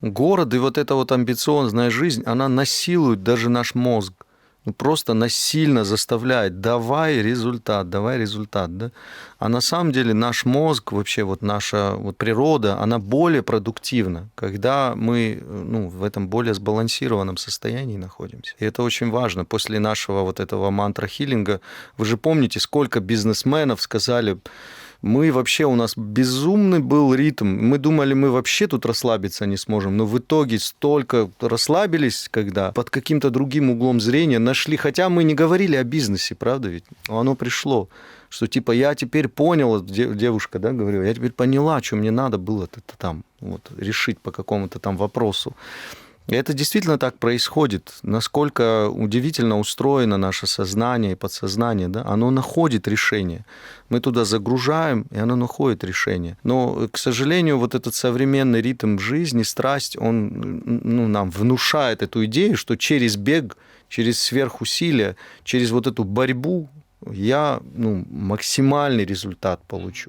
Город и вот эта вот амбициозная жизнь, она насилует даже наш мозг. Ну, просто насильно заставляет: давай результат, да. А на самом деле наш мозг, вообще вот наша вот природа, она более продуктивна, когда мы, ну, в этом более сбалансированном состоянии находимся. И это очень важно. После нашего вот этого мантра-хиллинга, вы же помните, сколько бизнесменов сказали: мы вообще, у нас безумный был ритм. Мы думали, мы вообще тут расслабиться не сможем. Но в итоге столько расслабились, когда под каким-то другим углом зрения нашли. Хотя мы не говорили о бизнесе, правда ведь? Но оно пришло. Что типа я теперь понял, девушка, да, говорила, я теперь поняла, что мне надо было это там вот, решить по какому-то там вопросу. И это действительно так происходит. Насколько удивительно устроено наше сознание и подсознание, да? Оно находит решение. Мы туда загружаем, и оно находит решение. Но, к сожалению, вот этот современный ритм жизни, страсть, он, ну, нам внушает эту идею, что через бег, через сверхусилие, через вот эту борьбу я, ну, максимальный результат получу.